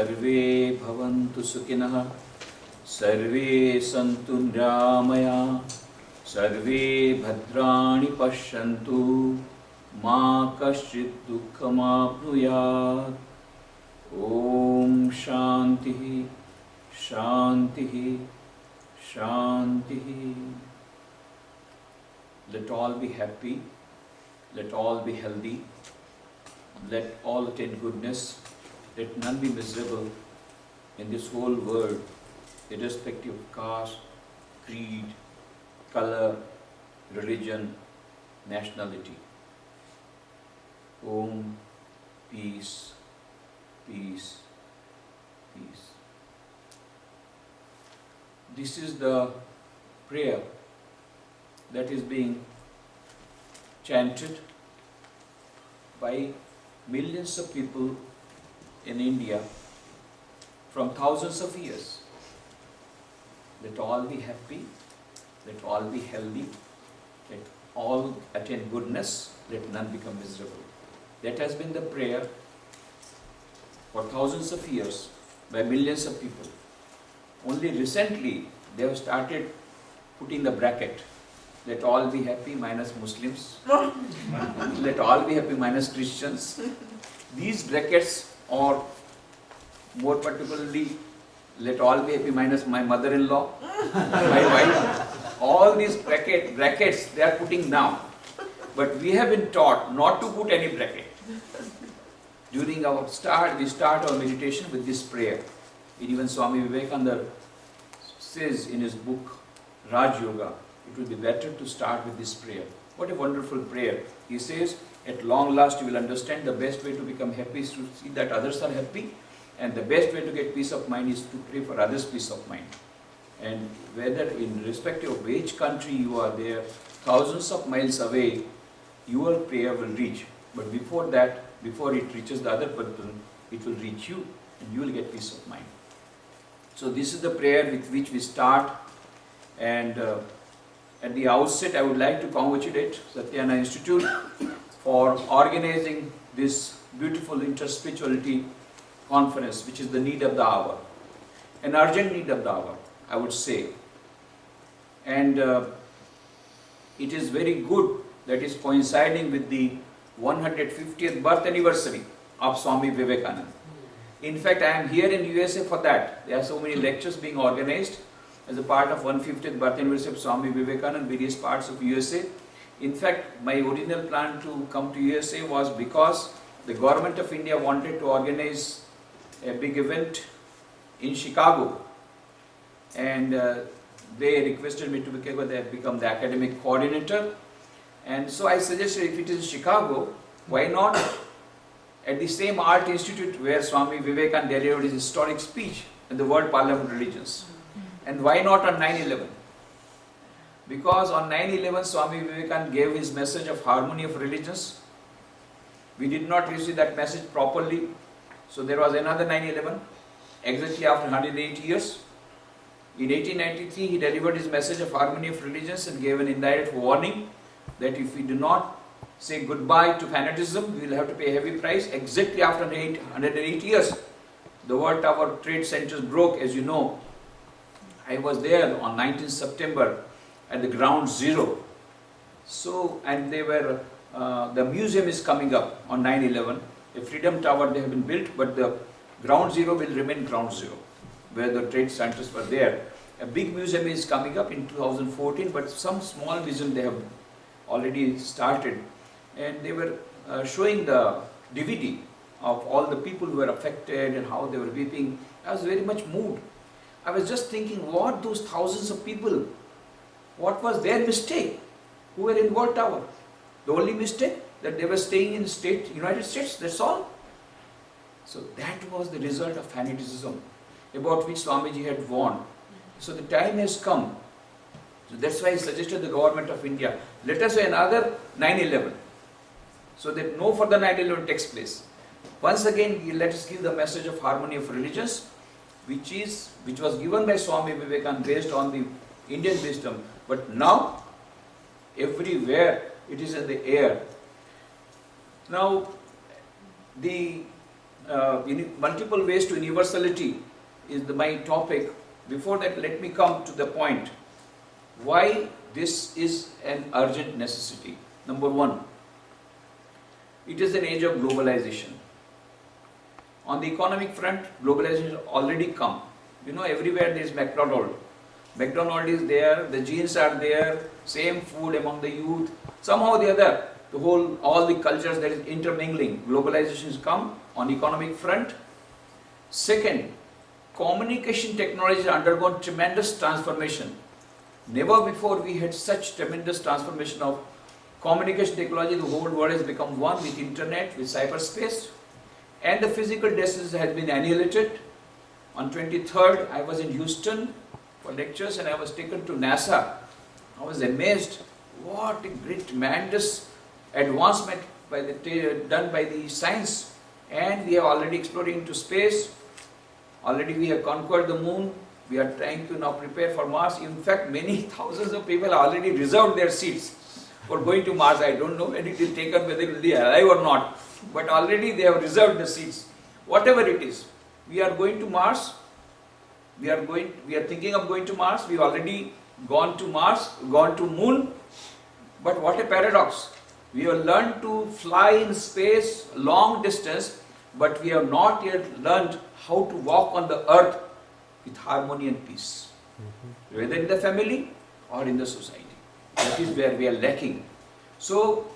सर्वे भवन्तु सुखिनः सर्वे सन्तु निरामया सर्वे भद्राणि पश्यन्तु मा कश्चित् दुःखमाप्नुयात्। ॐ शान्तिः शान्तिः शान्तिः। Let all be happy, let all be healthy, let all attain goodness, let none be miserable in this whole world, irrespective of caste, creed, color, religion, nationality. Om, peace, peace, peace. This is the prayer that is being chanted by millions of people in India from thousands of years. Let all be happy, let all be healthy, let all attain goodness, let none become miserable. That has been the prayer for thousands of years by millions of people. Only recently they have started putting the bracket. Let all be happy minus Muslims. Let all be happy minus Christians. These brackets, or more particularly, let all be happy minus my mother-in-law, my wife. All these brackets they are putting now. But we have been taught not to put any bracket. During our we start our meditation with this prayer. Even Swami Vivekananda says in his book, Raj Yoga, it will be better to start with this prayer. What a wonderful prayer. He says, at long last you will understand the best way to become happy is to see that others are happy, and the best way to get peace of mind is to pray for others' peace of mind. And whether in respective of which country you are there, thousands of miles away, your prayer will reach. But before that, before it reaches the other person, it will reach you and you will get peace of mind. So this is the prayer with which we start, and at the outset I would like to congratulate Satyana Institute for organizing this beautiful interspirituality conference, which is the need of the hour, an urgent need of the hour, I would say. And it is very good that is coinciding with the 150th birth anniversary of Swami Vivekananda. In fact, I am here in USA for that. There are so many lectures being organized as a part of 150th birth anniversary of Swami Vivekananda in various parts of USA. In fact, my original plan to come to USA was because the government of India wanted to organize a big event in Chicago, and they requested me to become the academic coordinator. And so I suggested, if it is Chicago, why not at the same art institute where Swami Vivekananda delivered his historic speech in the World Parliament of Religions. And why not on 9/11? Because on 9/11 Swami Vivekananda gave his message of harmony of religions. We did not receive that message properly. So there was another 9/11, exactly after 108 years. In 1893 he delivered his message of harmony of religions and gave an indirect warning that if we do not say goodbye to fanaticism, we will have to pay a heavy price. Exactly after 108 years, the World Tower Trade Centers broke, as you know. I was there on 19th September at the ground zero. So, and they were, the museum is coming up on 9/11. A Freedom Tower they have been built, but the ground zero will remain ground zero, where the trade centers were there. A big museum is coming up in 2014, but some small museum they have already started, and they were showing the DVD of all the people who were affected and how they were weeping. I was very much moved. I was just thinking, what those thousands of people, what was their mistake who were in World Tower? The only mistake that they were staying in United States, that's all. So that was the result of fanaticism about which Swamiji had warned. So the time has come. So that's why I suggested the government of India, let us say another 9/11, so that no further 9/11 takes place. Once again, let us give the message of harmony of religions, which was given by Swami Vivekananda based on the Indian wisdom. But now, everywhere it is in the air. Now, the multiple ways to universality is my topic. Before that, let me come to the point. Why this is an urgent necessity? Number one, it is an age of globalization. On the economic front, globalization has already come. Everywhere there is McDonald's. McDonald's is there, the jeans are there, same food among the youth. Somehow or the other, all the cultures that is intermingling. Globalization has come on economic front. Second, communication technology has undergone tremendous transformation. Never before we had such tremendous transformation of communication technology. The whole world has become one with internet, with cyberspace, and the physical distance has been annihilated. On 23rd, I was in Houston for lectures and I was taken to NASA. I was amazed. What a great, tremendous advancement done by the science. And we are already exploring into space. Already we have conquered the moon. We are trying to now prepare for Mars. In fact, many thousands of people already reserved their seats for going to Mars. I don't know when it will take up, whether it will be alive or not. But already they have reserved the seats. Whatever it is, we are going to Mars. We are thinking of going to Mars. We have already gone to Mars, gone to moon. But what a paradox. We have learned to fly in space long distance, but we have not yet learned how to walk on the earth with harmony and peace. Whether in the family or in the society. That is where we are lacking. So,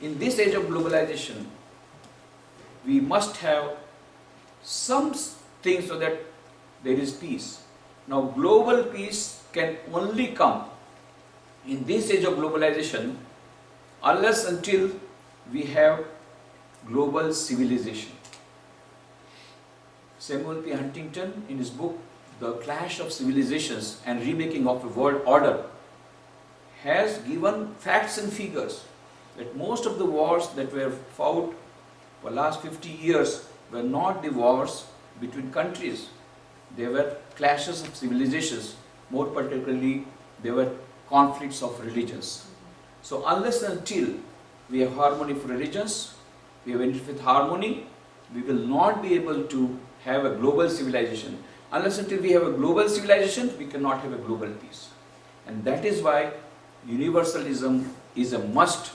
in this age of globalization, we must have some things so that there is peace. Now, global peace can only come in this age of globalization unless until we have global civilization. Samuel P. Huntington, in his book, The Clash of Civilizations and Remaking of the World Order, has given facts and figures that most of the wars that were fought for the last 50 years were not the wars between countries. They were clashes of civilizations. More particularly, they were conflicts of religions. So unless and until we have harmony for religions, we have ended with harmony, we will not be able to have a global civilization. Unless until we have a global civilization, we cannot have a global peace. And that is why universalism is a must.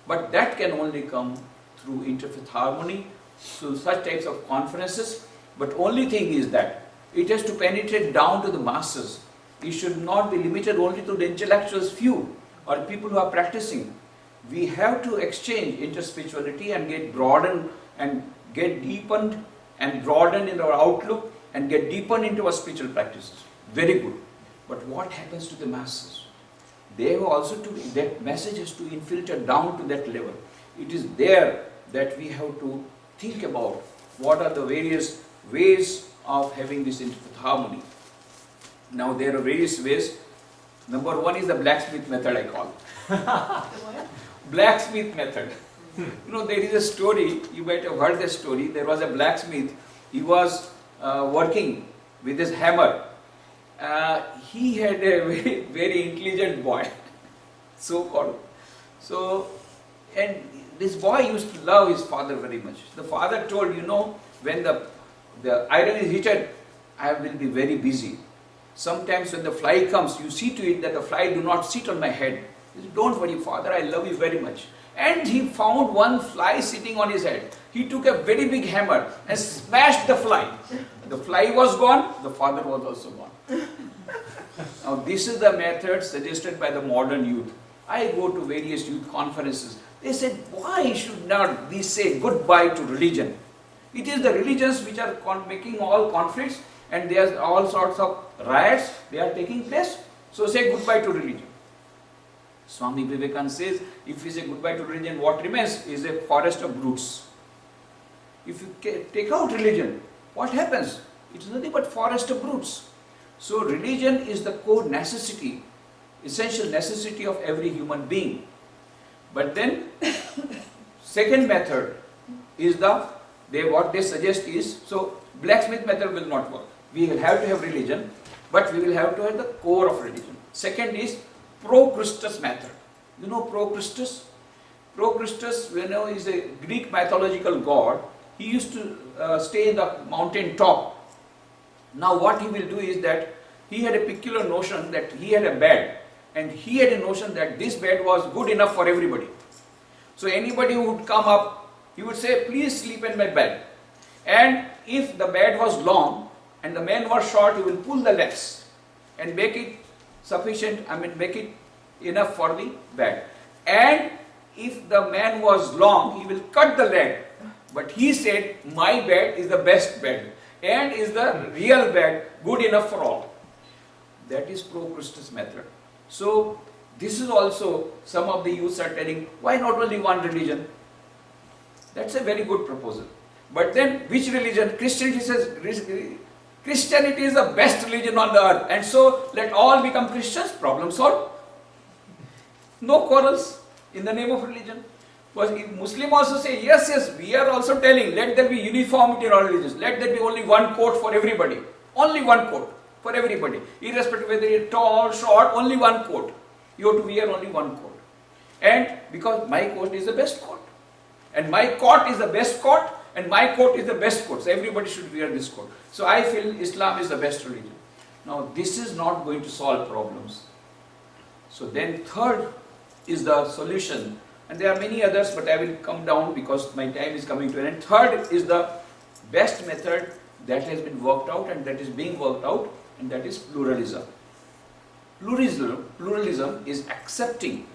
But that can only come through interfaith harmony, through such types of conferences. But only thing is that it has to penetrate down to the masses. It should not be limited only to the intellectuals few or people who are practicing. We have to exchange interspirituality and get broadened and get deepened and broadened in our outlook and get deepened into our spiritual practices. Very good. But what happens to the masses? They have also to, that message has to infiltrate down to that level. It is there that we have to think about what are the various ways of having this interfaith harmony. Now there are various ways. Number one is the blacksmith method, I call. Blacksmith method. There is a story, you might have heard the story. There was a blacksmith. He was working with his hammer. He had a very, very intelligent boy, so called. And this boy used to love his father very much. The father told, when the iron is heated, I will be very busy. Sometimes when the fly comes, you see to it that the fly do not sit on my head. He said, don't worry, father, I love you very much. And he found one fly sitting on his head. He took a very big hammer and smashed the fly. The fly was gone, the father was also gone. Now this is the method suggested by the modern youth. I go to various youth conferences. They said, why should not we say goodbye to religion? It is the religions which are making all conflicts, and there are all sorts of riots, they are taking place. So say goodbye to religion. Swami Vivekananda says, if we say goodbye to religion, what remains is a forest of brutes. If you take out religion, what happens? It is nothing but forest of brutes. So religion is the core necessity, essential necessity of every human being. But then, second method is what they suggest is, so blacksmith method will not work. We will have to have religion, but we will have to have the core of religion. Second is Pro-Christus method. Pro-Christus? Pro-Christus, is a Greek mythological god he used to stay in the mountain top. Now what he will do is that he had a peculiar notion that he had a bed, and he had a notion that this bed was good enough for everybody. So anybody who would come up, he would say, please sleep in my bed. And if the bed was long and the man was short, he will pull the legs and make it sufficient, make it enough for the bed. And if the man was long, he will cut the leg. But he said, my bed is the best bed and is the real bed, good enough for all. That is pro-Christus method. So this is also, some of the youths are telling, why not only one religion? That's a very good proposal. But then which religion? Christianity says, Christianity is the best religion on the earth, and so let all become Christians, problem solved. No quarrels in the name of religion. But if Muslim also say, yes, we are also telling, let there be uniformity in all religions. Let there be only one coat for everybody. Only one coat for everybody. Irrespective whether you're tall, short, only one coat. You have to wear only one coat. And because my coat is the best coat. And my coat is the best coat. And my coat is the best coat. So everybody should wear this coat. So I feel Islam is the best religion. Now this is not going to solve problems. So then third is the solution. And there are many others, but I will come down because my time is coming to an end. Third is the best method that has been worked out and that is being worked out, and that is pluralism. Pluralism is accepting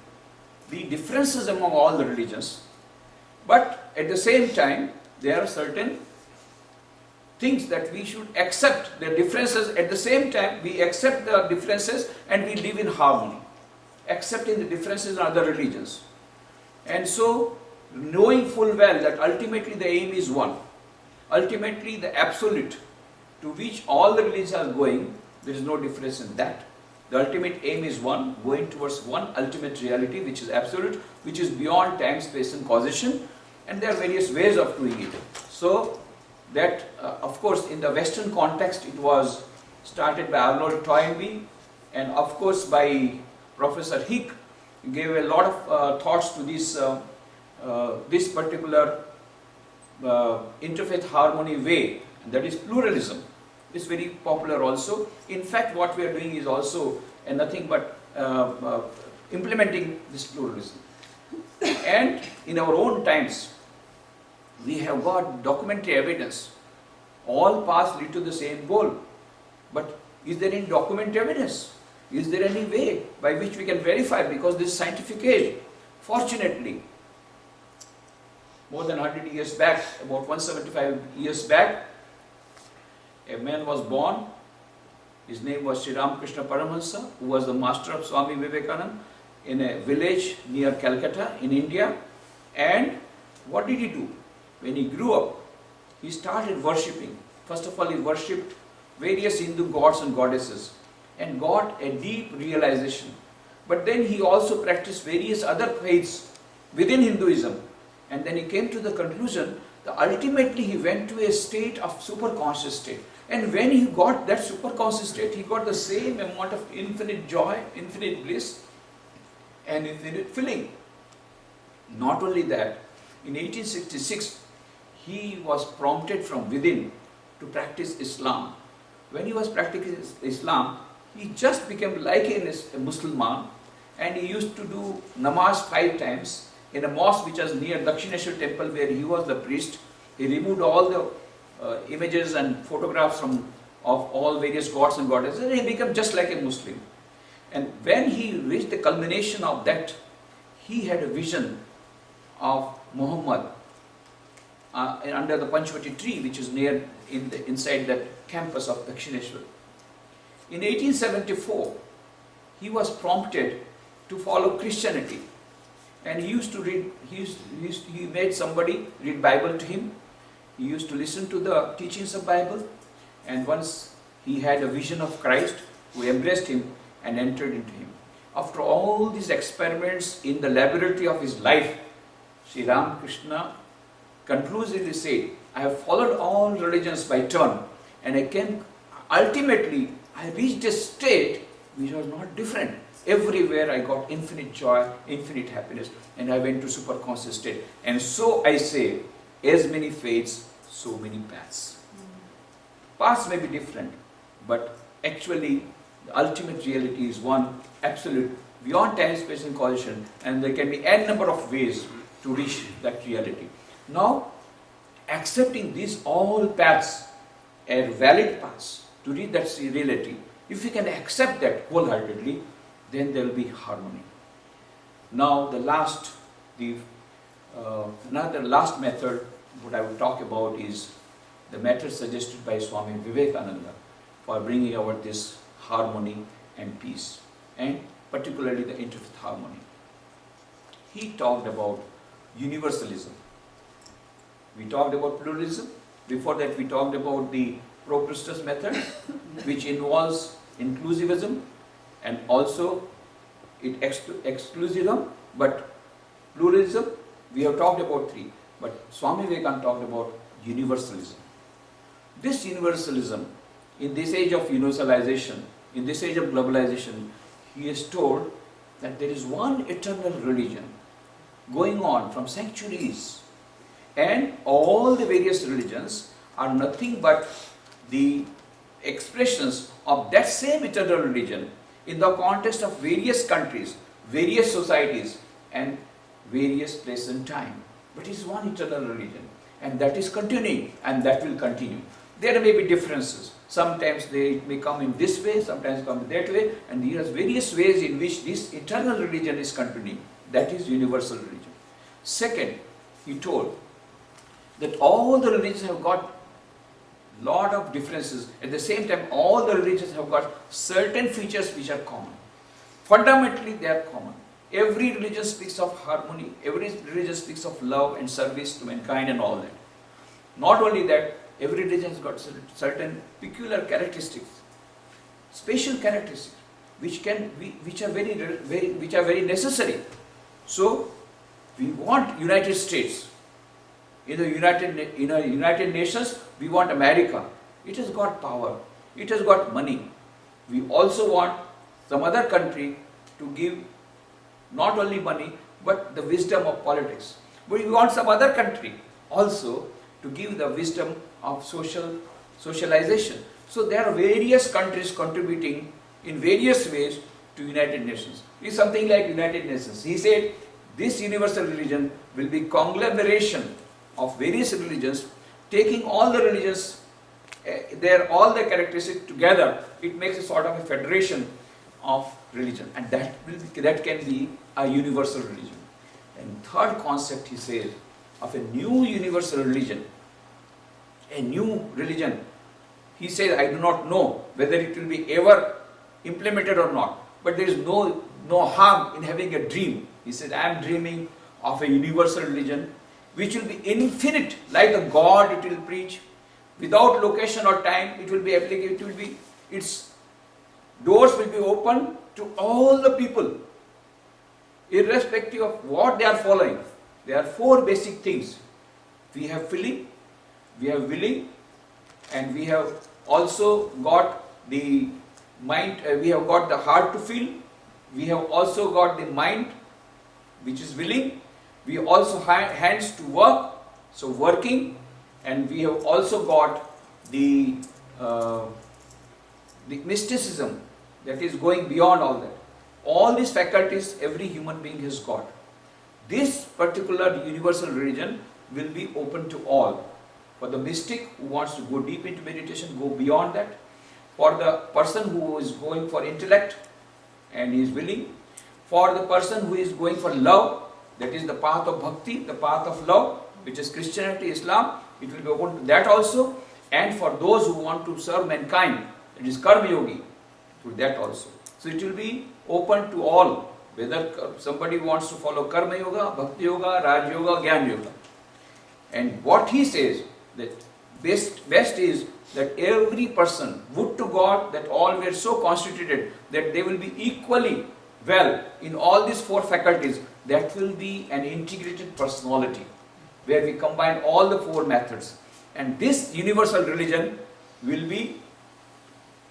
the differences among all the religions, but at the same time there are certain things that we should accept the differences. At the same time we accept the differences and we live in harmony, accepting the differences in other religions. And so knowing full well that ultimately the aim is one, ultimately the absolute to which all the religions are going, there is no difference in that. The ultimate aim is one, going towards one ultimate reality which is absolute, which is beyond time, space and causation, and there are various ways of doing it. So that of course in the Western context it was started by Arnold Toynbee, and of course by Professor Hick, gave a lot of thoughts to this, this particular interfaith harmony way, and that is pluralism. It's very popular also. In fact, what we are doing is also nothing but implementing this pluralism. And in our own times, we have got documentary evidence. All paths lead to the same goal. But is there any documentary evidence? Is there any way by which we can verify? Because this scientific age, fortunately, more than 100 years back, about 175 years back, a man was born. His name was Sri Ramakrishna Paramahansa, who was the master of Swami Vivekananda in a village near Calcutta in India. And what did he do? When he grew up, he started worshipping. First of all, he worshipped various Hindu gods and goddesses and got a deep realization. But then he also practiced various other faiths within Hinduism. And then he came to the conclusion that ultimately he went to a state of superconscious state. And when he got that superconscious state, he got the same amount of infinite joy, infinite bliss, and infinite filling. Not only that, in 1866, he was prompted from within to practice Islam. When he was practicing Islam, he just became like a Muslim, and he used to do namaz 5 times in a mosque which was near Dakshineshwar temple where he was the priest. He removed all the images and photographs of all various gods and goddesses, and he became just like a Muslim. And when he reached the culmination of that, he had a vision of Muhammad under the Panchvati tree, which is near inside that campus of Dakshineshwar. In 1874, he was prompted to follow Christianity, and he used to read. He made somebody read Bible to him. He used to listen to the teachings of Bible, and once he had a vision of Christ, who embraced him and entered into him. After all these experiments in the laboratory of his life, Sri Ramakrishna conclusively said, I have followed all religions by turn, and ultimately I reached a state which was not different. Everywhere I got infinite joy, infinite happiness, and I went to superconscious state. And so I say, as many faiths, so many paths. Paths may be different, but actually the ultimate reality is one absolute, beyond time, space and causation, and there can be n number of ways to reach that reality. Now, accepting these all paths are valid paths to reach that reality, if we can accept that wholeheartedly, then there will be harmony. Now, another last method what I will talk about is the method suggested by Swami Vivekananda for bringing about this harmony and peace, and particularly the interfaith harmony. He talked about universalism. We talked about pluralism. Before that, we talked about the pro-Christus method, which involves inclusivism and also exclusivism, but pluralism. We have talked about three, but Swami Vivekananda talked about universalism. This universalism, in this age of universalization, in this age of globalization, he has told that there is one eternal religion going on from centuries, and all the various religions are nothing but the expressions of that same eternal religion in the context of various countries, various societies, and various place and time. But it is one eternal religion, and that is continuing, and that will continue. There may be differences. Sometimes they may come in this way, sometimes come in that way, and there are various ways in which this eternal religion is continuing. That is universal religion. Second, he told that all the religions have got lot of differences. At the same time, all the religions have got certain features which are common. Fundamentally, they are common. Every religion speaks of harmony. Every religion speaks of love and service to mankind and all that. Not only that, every religion has got certain peculiar characteristics, special characteristics, which are very necessary. So, we want United States. In the United Nations, we want America. It has got power. It has got money. We also want some other country to give not only money, but the wisdom of politics. But we want some other country also to give the wisdom of socialization. So there are various countries contributing in various ways to United Nations. It is something like United Nations. He said this universal religion will be conglomeration of various religions, taking all the religions, all the characteristics together. It makes a sort of a federation of religion, and that can be a universal religion. And third concept, he says, of a new universal religion, a new religion. He says, I do not know whether it will be ever implemented or not, but there is no harm in having a dream. He said, I am dreaming of a universal religion which will be infinite, like the God it will preach, without location or time. It will be applicable. Its doors will be open to all the people, irrespective of what they are following. There are four basic things. We have feeling, we have willing, and we have also got the mind, we have got the heart to feel, we have also got the mind which is willing, we also have hands to work, so working, and we have also got the mysticism that is going beyond all that. All these faculties every human being has got. This particular universal religion will be open to all. For the mystic who wants to go deep into meditation, go beyond that. For the person who is going for intellect and is willing. For the person who is going for love, that is the path of bhakti, the path of love, which is Christianity, Islam, it will be open to that also. And for those who want to serve mankind, it is Karma Yogi, to that also. So it will be open to all, whether somebody wants to follow Karma Yoga, Bhakti Yoga, Raj Yoga, Gyan Yoga. And what he says, that best is that every person, would to God that all were so constituted that they will be equally well in all these four faculties. That will be an integrated personality, where we combine all the four methods. And this universal religion will be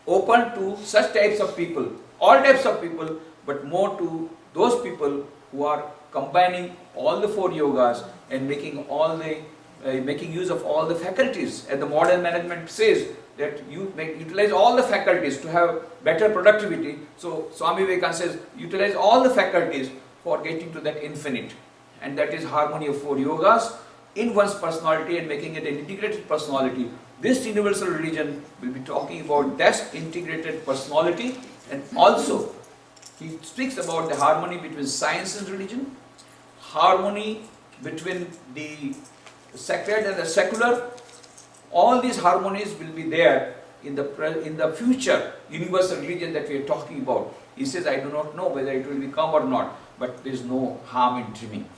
open to such types of people, all types of people, but more to those people who are combining all the four yogas and making all the making use of all the faculties. And the modern management says that you utilize all the faculties to have better productivity. So Swami Vivekananda says, utilize all the faculties for getting to that infinite. And that is harmony of 4 yogas in one's personality and making it an integrated personality. This universal religion will be talking about that integrated personality, and also he speaks about the harmony between science and religion, harmony between the sacred and the secular. All these harmonies will be there in the future universal religion that we are talking about. He says, I do not know whether it will become or not, but there is no harm in dreaming.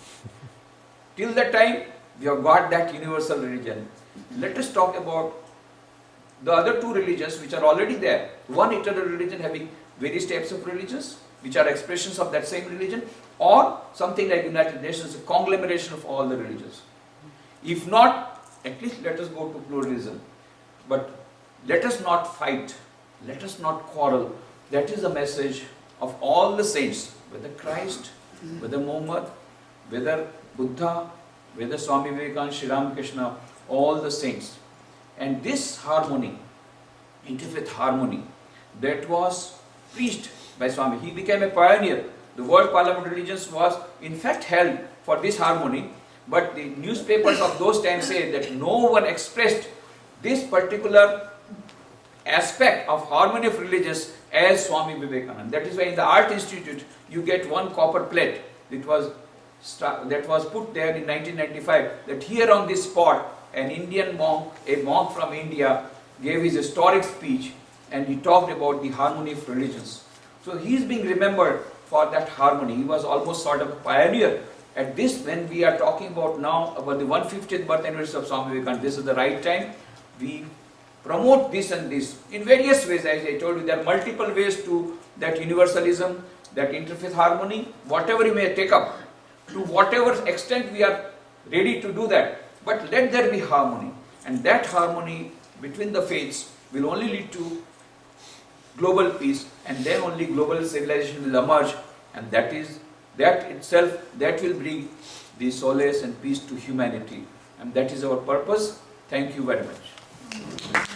Till that time, we have got that universal religion. Let us talk about the other 2 religions which are already there. One eternal religion having various types of religions, which are expressions of that same religion, or something like United Nations, a conglomeration of all the religions. If not, at least let us go to pluralism. But let us not fight, let us not quarrel. That is the message of all the saints, whether Christ, whether Muhammad, whether Buddha, whether Swami Vivekananda, Sri Ramakrishna, all the saints. And this harmony, interfaith harmony, that was preached by Swami. He became a pioneer. The World Parliament of Religions was in fact held for this harmony, but the newspapers of those times say that no one expressed this particular aspect of harmony of religions as Swami Vivekananda. That is why in the Art Institute you get one copper plate that was put there in 1995, that here on this spot an Indian monk, a monk from India, gave his historic speech and he talked about the harmony of religions. So he is being remembered for that harmony. He was almost sort of a pioneer. At this, when we are talking about now about the 150th birth anniversary of Swami Vivekananda, this is the right time. We promote this and this in various ways. As I told you, there are multiple ways to that universalism, that interfaith harmony, whatever you may take up, to whatever extent we are ready to do that. But let there be harmony, and that harmony between the faiths will only lead to global peace, and then only global civilization will emerge, and that itself will bring the solace and peace to humanity, and that is our purpose. Thank you very much.